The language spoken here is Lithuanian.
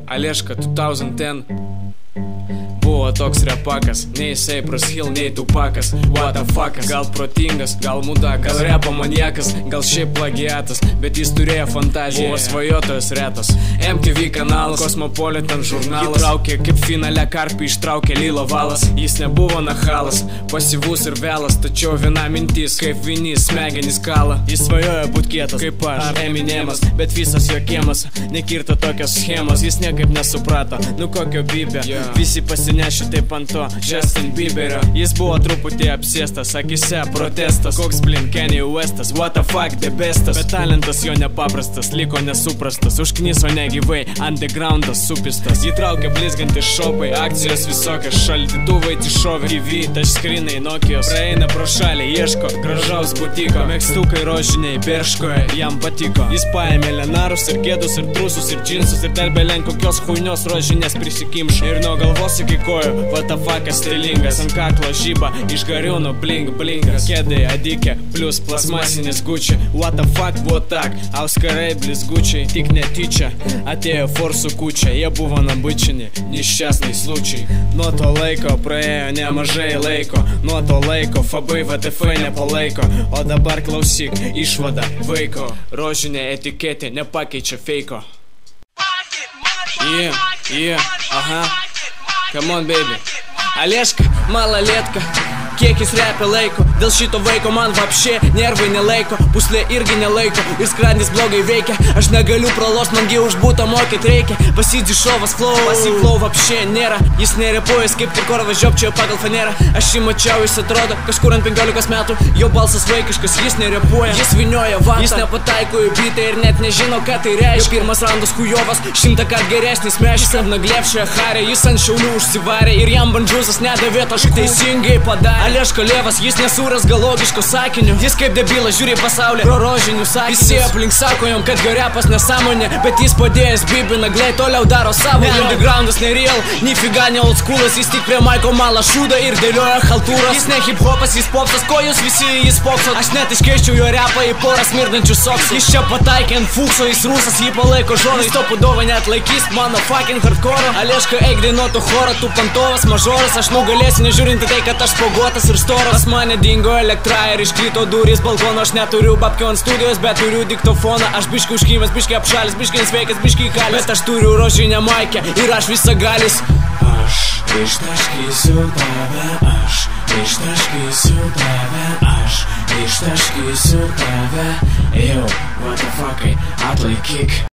Олежка 2010. Buvo toks repakas, nei Cypress Hill, nei Tupakas. What the fuckas, gal protingas, gal mudakas, gal repo maniakas, gal šiaip plagiatas, bet jis turėjo fantaziją, buvo svajotojas retas. MTV kanalas, Cosmopolitan žurnalas, įtraukė kaip finale karpį ištraukė Lilo valas. Jis nebuvo nahalas, pasyvus ir vėlas, tačiau viena mintis, kaip vinys smegenys kala. Jis svajojo būt kietas, kaip aš, Eminemas, bet visas jo kiemas nekirto tokios schemas. Jis niekaip nesuprato, nu kokio bibė, visi pasinešė taip ant to Justin Bieberio. Jis buvo truputį apsėstas, akise protestas, koks blin Kanye Westas, what the fuck the bestas. Bet talentas jo nepaprastas, liko nesuprastas, užkniso negyvai, undergroundas supistas. Įtraukė blizgantys šopai, akcijos visokios, šaldytuvai atsišovė, TV, touchscreenai, Nokijos, praeina pro šalį, ieško gražaus butiko, megztukai rožiniai, Berškoje, jam patiko. Jis paėmė lenarus ir gėdus ir trusus ir džinsus ir dar belen kokios chuinios rožinės prisikimšo. Ir nuo galvos iki kojų, what the fuckas stilingas, ant kaklo žyba, iš gariūnų blink blinkas, kėdai adikė, plus plasmasinis Gucci, what the fuck, what tak, auskarai blizgučiai, tik netyčia, atėjo forsų kučia, jie buvo nabučini, neščiasnai slučiai. Nuo to laiko praėjo nemažai laiko, nuo to laiko fabai VTF nepalaiko, o dabar klausyk, išvada vaiko, rožinė etiketė nepakeičia feiko. Come on baby. Олежка, малолетка, kiek jis repia laiko, dėl šito vaiko man vapšė nervai nelaiko, puslė irgi nelaiko ir skrandis blogai veikia. Aš negaliu pralost, mangi už būtą mokyt reikia. Pasidži šovas flow, pasiflow vapšė nėra. Jis nerepuojas kaip Kirkorovas žiopčiojo pagal fanerą. Aš jį mačiau, jis atrodo kažkur ant 15 metų. Jo balsas vaikiškas, jis nerepuoja, jis vinioja vantą. Jis nepataiko į bitą ir net nežino, ką tai reiškia. Pirmas raundas hujovas, 100 kart geresnis mešis. Ant naglėpšioje harė, jis ant šiaulių užsivarė ir jam bandžuzas nedavė taškų. Teisingai padarė. Oleška lėvas, jis nesūras gal logiško sakiniu. Jis kaip debilas žiūri pasaulį pro rožinių sakinius. Visi aplink sako jom, kad gerepas nesąmonė, bet jis padėjęs bibi naglai toliau daro savo. Ne undergroundas, ne real, nifiga ne old schoolas. Jis tik prie Maiko malą šūda ir dėlioja haltūras. Jis ne hip hopas, jis popsas, ko jūs visi jis popsot. Aš net iškeiščiau jo repą į porą smirdančių soksų. Jis čia pataikė ant fukso, jis rusas, jį palaiko žonai. Jis to padovą net laikys mano fucking hardcore. Oleška eik dainuotų chorą, tu pantovas mažoras. Aš nugalėsiu nežiūrinti tai, kad aš spoguotas ir storas. Pas mane dingo elektra ir iškrito durys balkono. Aš neturiu babkio ant studijos, bet turiu diktofoną. Aš biški užkymęs, biški apšalis, biški nesveikas, biški įkalęs. Bet aš turiu rožinę maikę ir aš visagalis. Aš ištaškysiu tave, aš ištaškysiu tave, aš ištaškysiu tave. Jau, what the fuck, atlaikyk.